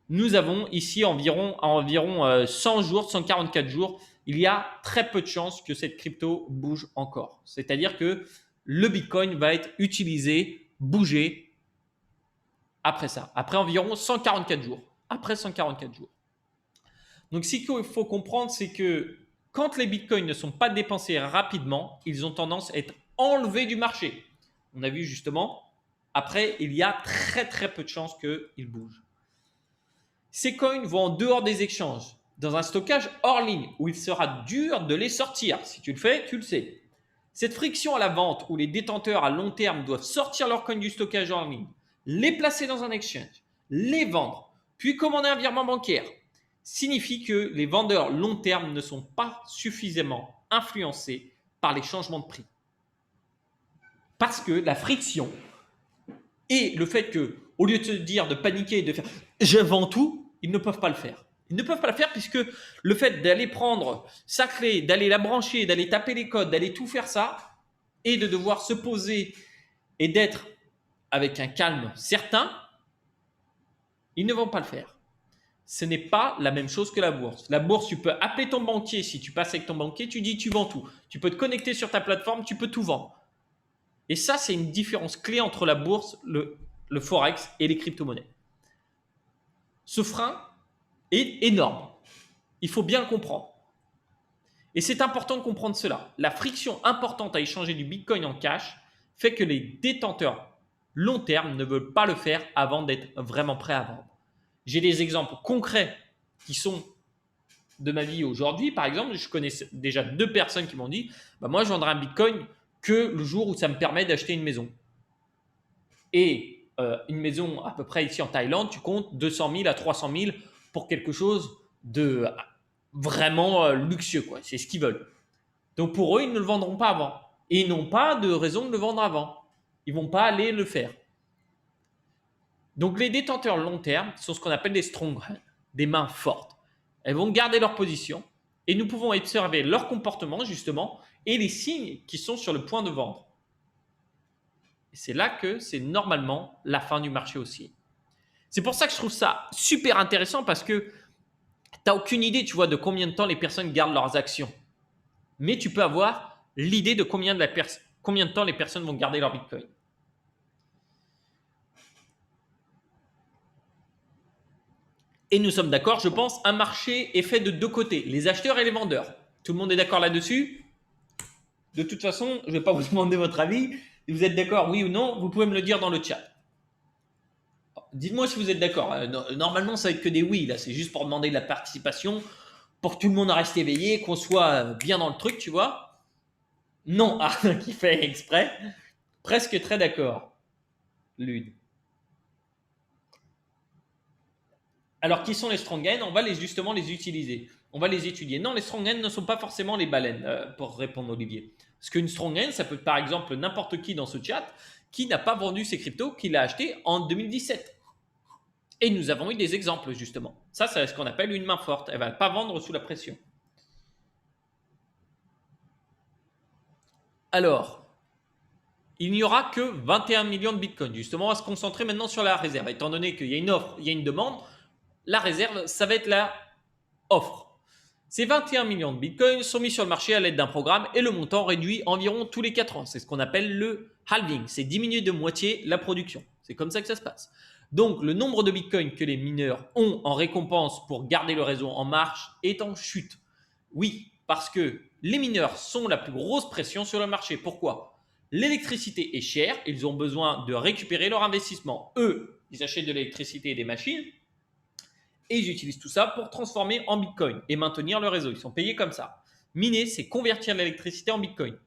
nous avons ici environ 100 jours, 144 jours. Il y a très peu de chances que cette crypto bouge encore. C'est-à-dire que le Bitcoin va être utilisé, bougé après ça, après environ 144 jours. Après 144 jours. Donc, ce qu'il faut comprendre, c'est que quand les bitcoins ne sont pas dépensés rapidement, ils ont tendance à être enlevés du marché. On a vu justement, après, il y a très très peu de chances qu'ils bougent. Ces coins vont en dehors des échanges, dans un stockage hors ligne, où il sera dur de les sortir. Si tu le fais, tu le sais. Cette friction à la vente, où les détenteurs à long terme doivent sortir leurs coins du stockage hors ligne, les placer dans un exchange, les vendre, puis commander un virement bancaire, signifie que les vendeurs long terme ne sont pas suffisamment influencés par les changements de prix. Parce que la friction et le fait que, au lieu de se dire de paniquer et de faire je vends tout, ils ne peuvent pas le faire. Ils ne peuvent pas le faire puisque le fait d'aller prendre sa clé, d'aller la brancher, d'aller taper les codes, d'aller tout faire ça et de devoir se poser et d'être avec un calme certain, ils ne vont pas le faire. Ce n'est pas la même chose que la bourse. La bourse, tu peux appeler ton banquier. Si tu passes avec ton banquier, tu dis tu vends tout. Tu peux te connecter sur ta plateforme, tu peux tout vendre. Et ça, c'est une différence clé entre la bourse, le forex et les crypto-monnaies. Ce frein est énorme. Il faut bien le comprendre. Et c'est important de comprendre cela. La friction importante à échanger du Bitcoin en cash fait que les détenteurs long terme ne veulent pas le faire avant d'être vraiment prêts à vendre. J'ai des exemples concrets qui sont de ma vie aujourd'hui. Par exemple, je connais déjà 2 personnes qui m'ont dit moi, je vendrai un Bitcoin que le jour où ça me permet d'acheter une maison. Et une maison à peu près ici en Thaïlande, tu comptes 200 000 à 300 000 pour quelque chose de vraiment luxueux, quoi. C'est ce qu'ils veulent. Donc pour eux, ils ne le vendront pas avant. Et ils n'ont pas de raison de le vendre avant. Ils ne vont pas aller le faire. Donc les détenteurs long terme sont ce qu'on appelle des strong hands, des mains fortes. Elles vont garder leur position et nous pouvons observer leur comportement justement et les signes qui sont sur le point de vendre. Et c'est là que c'est normalement la fin du marché aussi. C'est pour ça que je trouve ça super intéressant parce que tu n'as aucune idée, tu vois, de combien de temps les personnes gardent leurs actions. Mais tu peux avoir l'idée de combien de temps les personnes vont garder leur Bitcoin. Et nous sommes d'accord, je pense, un marché est fait de 2 côtés, les acheteurs et les vendeurs. Tout le monde est d'accord là-dessus? De toute façon, je ne vais pas vous demander votre avis. Si vous êtes d'accord, oui ou non, vous pouvez me le dire dans le chat. Dites-moi si vous êtes d'accord. Normalement, ça va être que des oui. Là, c'est juste pour demander de la participation, pour que tout le monde reste éveillé, qu'on soit bien dans le truc, tu vois. Non, qui fait exprès. Presque très d'accord. Lune. Alors, qui sont les strong hands? On va justement les utiliser. On va les étudier. Non, les strong hands ne sont pas forcément les baleines, pour répondre Olivier. Parce qu'une strong hand, ça peut être par exemple n'importe qui dans ce chat qui n'a pas vendu ses cryptos, qu'il a acheté en 2017. Et nous avons eu des exemples, justement. Ça, c'est ce qu'on appelle une main forte. Elle ne va pas vendre sous la pression. Alors, il n'y aura que 21 millions de bitcoins. Justement, on va se concentrer maintenant sur la réserve. Étant donné qu'il y a une offre, il y a une demande, la réserve, ça va être la offre. Ces 21 millions de bitcoins sont mis sur le marché à l'aide d'un programme et le montant réduit environ tous les 4 ans. C'est ce qu'on appelle le halving. C'est diminuer de moitié la production. C'est comme ça que ça se passe. Donc, le nombre de bitcoins que les mineurs ont en récompense pour garder le réseau en marche est en chute. Oui, parce que les mineurs sont la plus grosse pression sur le marché. Pourquoi? L'électricité est chère, ils ont besoin de récupérer leur investissement. Eux, ils achètent de l'électricité et des machines et ils utilisent tout ça pour transformer en bitcoin et maintenir le réseau. Ils sont payés comme ça. Miner, c'est convertir l'électricité en bitcoin.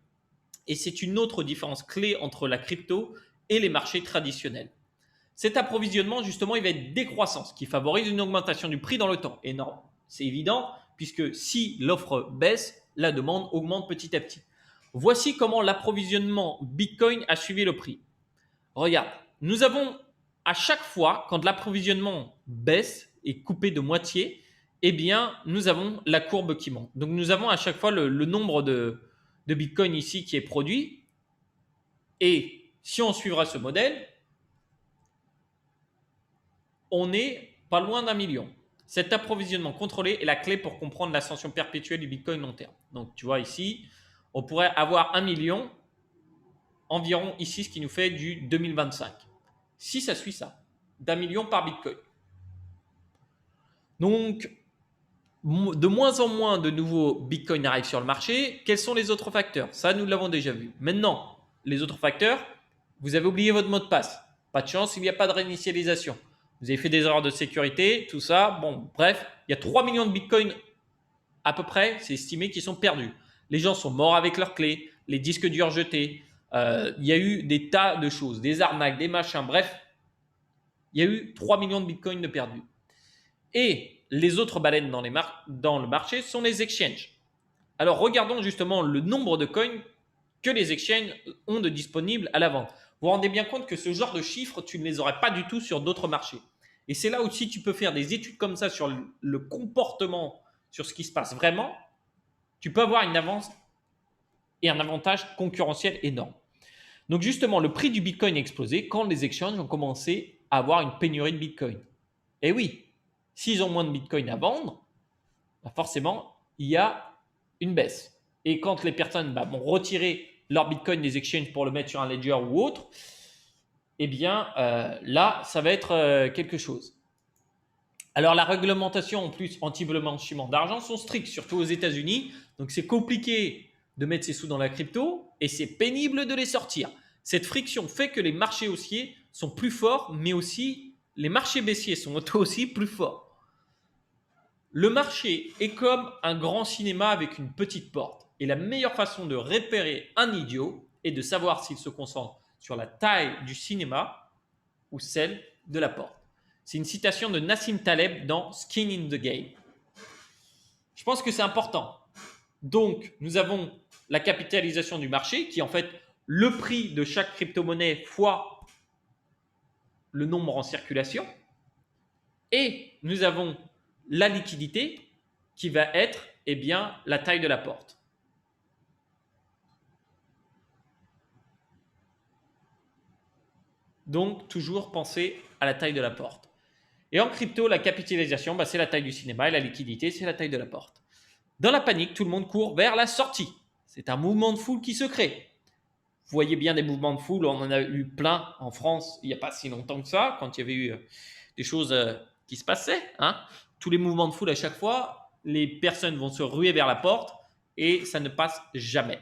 Et c'est une autre différence clé entre la crypto et les marchés traditionnels. Cet approvisionnement, justement, il va être décroissant, ce qui favorise une augmentation du prix dans le temps. Et non, c'est évident, puisque si l'offre baisse, la demande augmente petit à petit. Voici comment l'approvisionnement Bitcoin a suivi le prix. Regarde, nous avons à chaque fois, quand l'approvisionnement baisse et coupé de moitié, eh bien, nous avons la courbe qui monte. Donc, nous avons à chaque fois le nombre de Bitcoin ici qui est produit. Et si on suivra ce modèle, on n'est pas loin d'1 million. Cet approvisionnement contrôlé est la clé pour comprendre l'ascension perpétuelle du Bitcoin long terme. Donc, tu vois ici, on pourrait avoir 1 million environ ici ce qui nous fait du 2025. Si ça suit ça, d'1 million par Bitcoin. Donc, de moins en moins de nouveaux Bitcoin arrivent sur le marché. Quels sont les autres facteurs? Ça, nous l'avons déjà vu. Maintenant, les autres facteurs, vous avez oublié votre mot de passe. Pas de chance, il n'y a pas de réinitialisation. Vous avez fait des erreurs de sécurité, tout ça. Bon, bref, il y a 3 millions de Bitcoin à peu près, c'est estimé, qui sont perdus. Les gens sont morts avec leurs clés, les disques durs jetés. Il y a eu des tas de choses, des arnaques, des machins. Bref, il y a eu 3 millions de Bitcoin de perdus. Et les autres baleines dans le marché sont les exchanges. Alors regardons justement le nombre de coins que les exchanges ont de disponibles à la vente. Vous vous rendez bien compte que ce genre de chiffres, tu ne les aurais pas du tout sur d'autres marchés. Et c'est là aussi tu peux faire des études comme ça sur le comportement, sur ce qui se passe vraiment. Tu peux avoir une avance et un avantage concurrentiel énorme. Donc justement, le prix du Bitcoin a explosé quand les exchanges ont commencé à avoir une pénurie de Bitcoin. Et oui, s'ils ont moins de Bitcoin à vendre, bah forcément, il y a une baisse. Et quand les personnes vont retirer leur Bitcoin des exchanges pour le mettre sur un ledger ou autre, eh bien là, ça va être quelque chose. Alors la réglementation en plus anti-blanchiment d'argent sont strictes, surtout aux États-Unis. Donc c'est compliqué de mettre ses sous dans la crypto et c'est pénible de les sortir. Cette friction fait que les marchés haussiers sont plus forts, mais aussi les marchés baissiers sont aussi plus forts. Le marché est comme un grand cinéma avec une petite porte. Et la meilleure façon de repérer un idiot est de savoir s'il se concentre sur la taille du cinéma ou celle de la porte. C'est une citation de Nassim Taleb dans Skin in the Game. Je pense que c'est important. Donc, nous avons la capitalisation du marché qui est en fait le prix de chaque crypto-monnaie fois le nombre en circulation. Et nous avons la liquidité qui va être la taille de la porte. Donc, toujours penser à la taille de la porte. Et en crypto, la capitalisation, c'est la taille du cinéma et la liquidité, c'est la taille de la porte. Dans la panique, tout le monde court vers la sortie. C'est un mouvement de foule qui se crée. Vous voyez bien des mouvements de foule, on en a eu plein en France il n'y a pas si longtemps que ça, quand il y avait eu des choses qui se passaient. Tous les mouvements de foule, à chaque fois, les personnes vont se ruer vers la porte et ça ne passe jamais.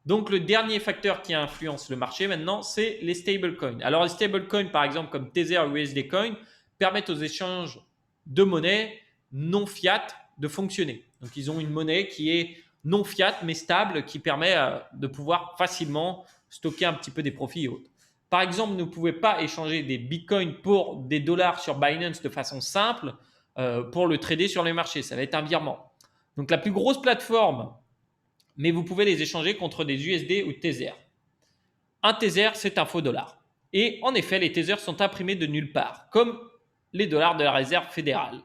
Donc, le dernier facteur qui influence le marché maintenant, c'est les stablecoins. Alors, les stablecoins, par exemple, comme Tether ou USD Coin, permettent aux échanges de monnaie non fiat de fonctionner. Donc, ils ont une monnaie qui est non fiat, mais stable, qui permet de pouvoir facilement stocker un petit peu des profits et autres. Par exemple, vous ne pouvez pas échanger des bitcoins pour des dollars sur Binance de façon simple pour le trader sur les marchés. Ça va être un virement. Donc, la plus grosse plateforme, mais vous pouvez les échanger contre des USD ou Tether. Un Tether, c'est un faux dollar. Et en effet, les Tethers sont imprimés de nulle part, comme les dollars de la réserve fédérale.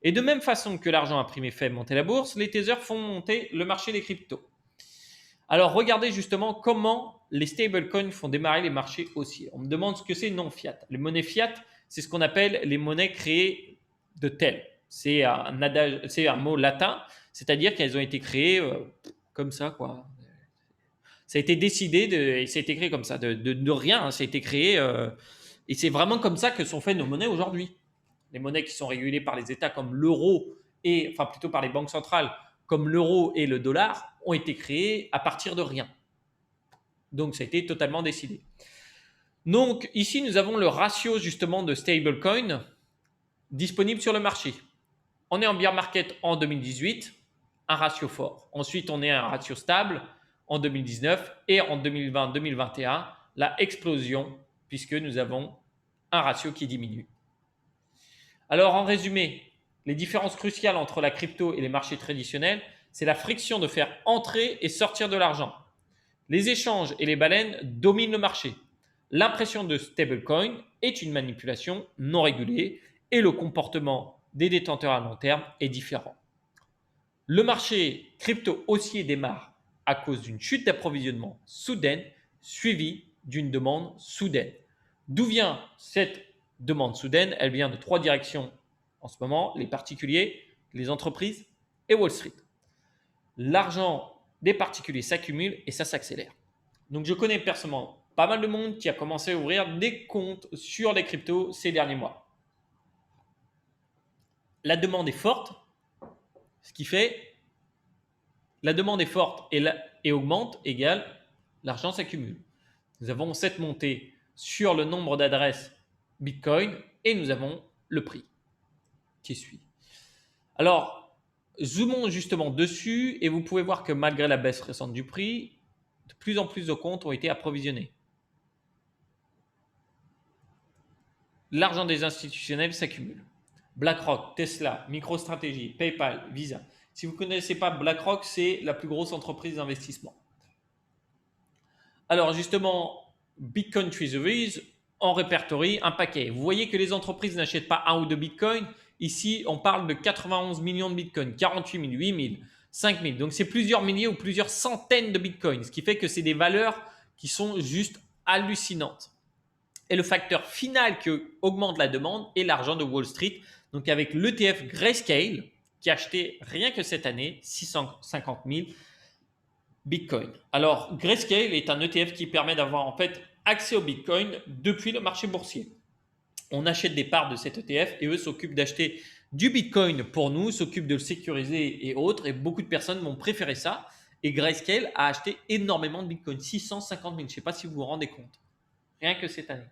Et de même façon que l'argent imprimé fait monter la bourse, les Tethers font monter le marché des cryptos. Alors, regardez justement comment les stablecoins font démarrer les marchés haussiers. On me demande ce que c'est non fiat. Les monnaies fiat, c'est ce qu'on appelle les monnaies créées de tel. C'est un mot latin, c'est-à-dire qu'elles ont été créées comme ça, quoi. Ça a été décidé et ça a été créé comme ça, de rien. Ça a été créé et c'est vraiment comme ça que sont faites nos monnaies aujourd'hui. Les monnaies qui sont régulées par les États comme l'euro enfin plutôt par les banques centrales comme l'euro et le dollar ont été créées à partir de rien. Donc ça a été totalement décidé. Donc ici nous avons le ratio justement de stablecoin disponible sur le marché. On est en bear market en 2018, un ratio fort. Ensuite on est à un ratio stable en 2019 et en 2020-2021, la explosion puisque nous avons un ratio qui diminue. Alors en résumé, les différences cruciales entre la crypto et les marchés traditionnels, c'est la friction de faire entrer et sortir de l'argent. Les échanges et les baleines dominent le marché. L'impression de stablecoin est une manipulation non régulée et le comportement des détenteurs à long terme est différent. Le marché crypto haussier démarre à cause d'une chute d'approvisionnement soudaine suivie d'une demande soudaine. D'où vient cette demande soudaine? Elle vient de 3 directions en ce moment, les particuliers, les entreprises et Wall Street. L'argent des particuliers s'accumule et ça s'accélère. Donc, je connais personnellement pas mal de monde qui a commencé à ouvrir des comptes sur les cryptos ces derniers mois. La demande est forte, ce qui fait la demande est forte et augmente égale l'argent s'accumule. Nous avons cette montée sur le nombre d'adresses Bitcoin et nous avons le prix qui suit. Alors, zoomons justement dessus et vous pouvez voir que malgré la baisse récente du prix, de plus en plus de comptes ont été approvisionnés. L'argent des institutionnels s'accumule. BlackRock, Tesla, MicroStrategy, PayPal, Visa. Si vous ne connaissez pas BlackRock, c'est la plus grosse entreprise d'investissement. Alors justement, Bitcoin Treasuries en répertorie un paquet. Vous voyez que les entreprises n'achètent pas un ou deux bitcoins. Ici, on parle de 91 millions de bitcoins, 48 000, 8 000, 5 000. Donc c'est plusieurs milliers ou plusieurs centaines de bitcoins, ce qui fait que c'est des valeurs qui sont juste hallucinantes. Et le facteur final qui augmente la demande est l'argent de Wall Street. Donc avec l'ETF Grayscale qui a acheté rien que cette année 650 000 Bitcoin. Alors Grayscale est un ETF qui permet d'avoir en fait accès au Bitcoin depuis le marché boursier. On achète des parts de cet ETF et eux s'occupent d'acheter du Bitcoin pour nous, s'occupent de le sécuriser et autres. Et beaucoup de personnes vont préférer ça. Et Grayscale a acheté énormément de Bitcoin, 650 000. Je ne sais pas si vous vous rendez compte. Rien que cette année.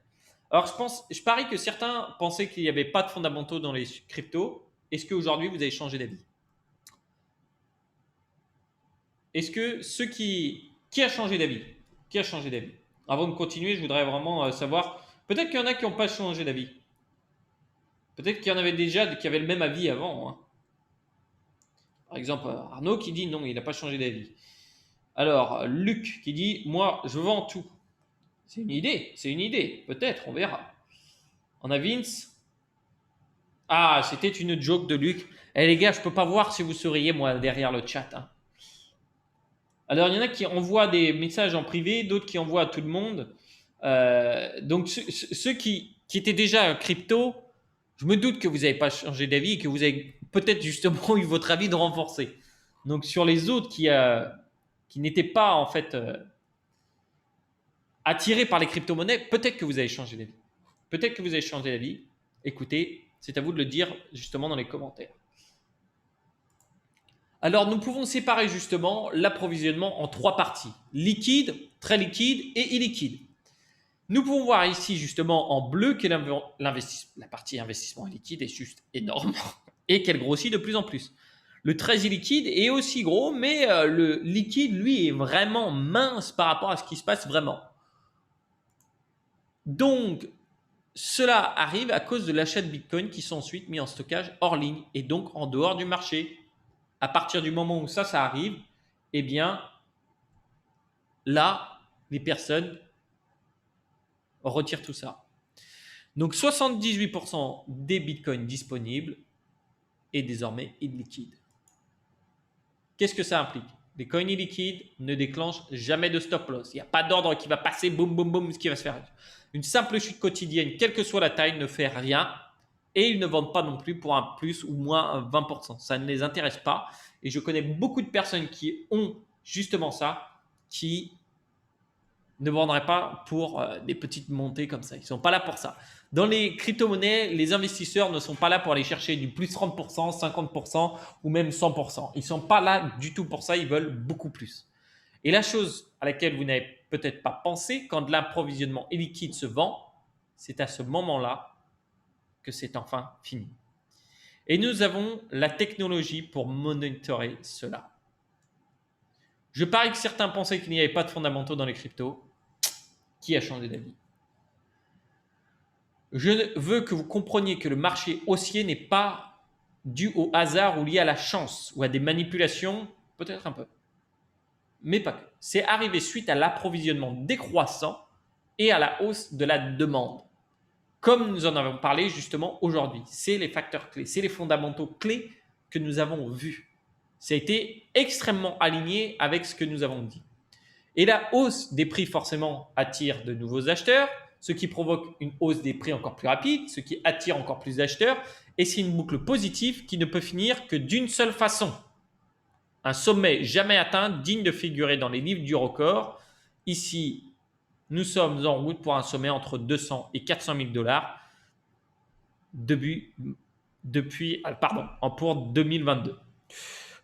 Alors, je parie que certains pensaient qu'il n'y avait pas de fondamentaux dans les cryptos. Est-ce qu'aujourd'hui, vous avez changé d'avis? Est-ce que qui a changé d'avis? Qui a changé d'avis? Avant de continuer, je voudrais vraiment savoir. Peut-être qu'il y en a qui n'ont pas changé d'avis. Peut-être qu'il y en avait déjà qui avaient le même avis avant, hein. Par exemple, Arnaud qui dit non, il n'a pas changé d'avis. Alors, Luc qui dit moi, je vends tout. C'est une idée. Peut-être, on verra. On a Vince. Ah, c'était une joke de Luc. Eh les gars, je peux pas voir si vous souriez, moi, derrière le chat, hein. Alors, il y en a qui envoient des messages en privé, d'autres qui envoient à tout le monde. Donc, ceux qui étaient déjà crypto, je me doute que vous n'avez pas changé d'avis et que vous avez peut-être justement eu votre avis de renforcer. Donc, sur les autres qui n'étaient pas en fait attirés par les crypto-monnaies, peut-être que vous avez changé d'avis. Peut-être que vous avez changé d'avis. Écoutez, c'est à vous de le dire justement dans les commentaires. Alors, nous pouvons séparer justement l'approvisionnement en trois parties. Liquide, très liquide et illiquide. Nous pouvons voir ici justement en bleu que la partie investissement liquide est juste énorme et qu'elle grossit de plus en plus. Le très illiquide est aussi gros, mais le liquide, lui, est vraiment mince par rapport à ce qui se passe vraiment. Donc, cela arrive à cause de l'achat de Bitcoin qui sont ensuite mis en stockage hors ligne et donc en dehors du marché. À partir du moment où ça arrive, eh bien, là, les personnes retirent tout ça. Donc, 78% des bitcoins disponibles est désormais illiquide. Qu'est-ce que ça implique? Les coins illiquides ne déclenchent jamais de stop loss. Il n'y a pas d'ordre qui va passer, boum, boum, boum, ce qui va se faire. Une simple chute quotidienne, quelle que soit la taille, ne fait rien. Et ils ne vendent pas non plus pour un plus ou moins 20%. Ça ne les intéresse pas. Et je connais beaucoup de personnes qui ont justement ça, qui ne vendraient pas pour des petites montées comme ça. Ils ne sont pas là pour ça. Dans les crypto-monnaies, les investisseurs ne sont pas là pour aller chercher du plus 30%, 50% ou même 100%. Ils ne sont pas là du tout pour ça, ils veulent beaucoup plus. Et la chose à laquelle vous n'avez peut-être pas pensé, quand de l'approvisionnement illiquide se vend, c'est à ce moment-là que c'est enfin fini. Et nous avons la technologie pour monitorer cela. Je parie que certains pensaient qu'il n'y avait pas de fondamentaux dans les cryptos. Qui a changé d'avis? Je veux que vous compreniez que le marché haussier n'est pas dû au hasard ou lié à la chance ou à des manipulations, peut-être un peu, mais pas que. C'est arrivé suite à l'approvisionnement décroissant et à la hausse de la demande. Comme nous en avons parlé justement aujourd'hui, c'est les facteurs clés, c'est les fondamentaux clés que nous avons vus. Ça a été extrêmement aligné avec ce que nous avons dit. Et la hausse des prix forcément attire de nouveaux acheteurs, ce qui provoque une hausse des prix encore plus rapide, ce qui attire encore plus d'acheteurs. Et c'est une boucle positive qui ne peut finir que d'une seule façon. Un sommet jamais atteint, digne de figurer dans les livres du record. Ici, nous sommes en route pour un sommet entre 200 et 400 000 dollars pour 2022.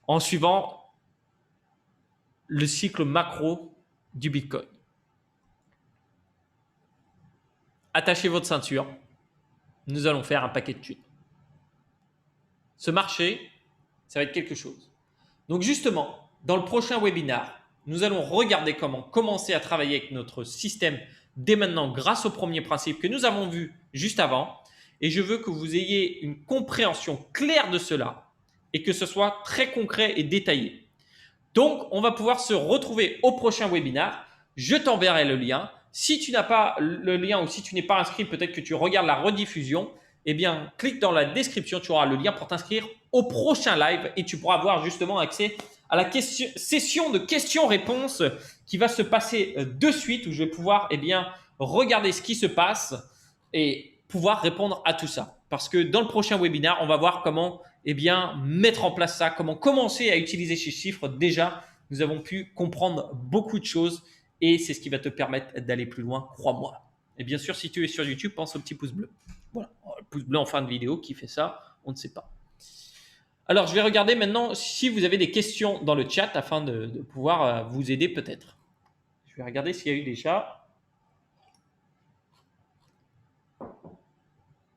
En suivant le cycle macro du Bitcoin. Attachez votre ceinture. Nous allons faire un paquet de thunes. Ce marché, ça va être quelque chose. Donc justement, dans le prochain webinaire, nous allons regarder comment commencer à travailler avec notre système dès maintenant grâce au premier principe que nous avons vu juste avant. Et je veux que vous ayez une compréhension claire de cela et que ce soit très concret et détaillé. Donc, on va pouvoir se retrouver au prochain webinaire. Je t'enverrai le lien. Si tu n'as pas le lien ou si tu n'es pas inscrit, peut-être que tu regardes la rediffusion, eh bien, clique dans la description, tu auras le lien pour t'inscrire au prochain live et tu pourras avoir justement accès à la session de questions-réponses qui va se passer de suite où je vais pouvoir regarder ce qui se passe et pouvoir répondre à tout ça. Parce que dans le prochain webinaire, on va voir comment mettre en place ça, comment commencer à utiliser ces chiffres. Déjà, nous avons pu comprendre beaucoup de choses et c'est ce qui va te permettre d'aller plus loin, crois-moi. Et bien sûr, si tu es sur YouTube, pense au petit pouce bleu. Voilà, le pouce bleu en fin de vidéo, qui fait ça, on ne sait pas. Alors, je vais regarder maintenant si vous avez des questions dans le chat afin de pouvoir vous aider peut-être. Je vais regarder s'il y a eu déjà.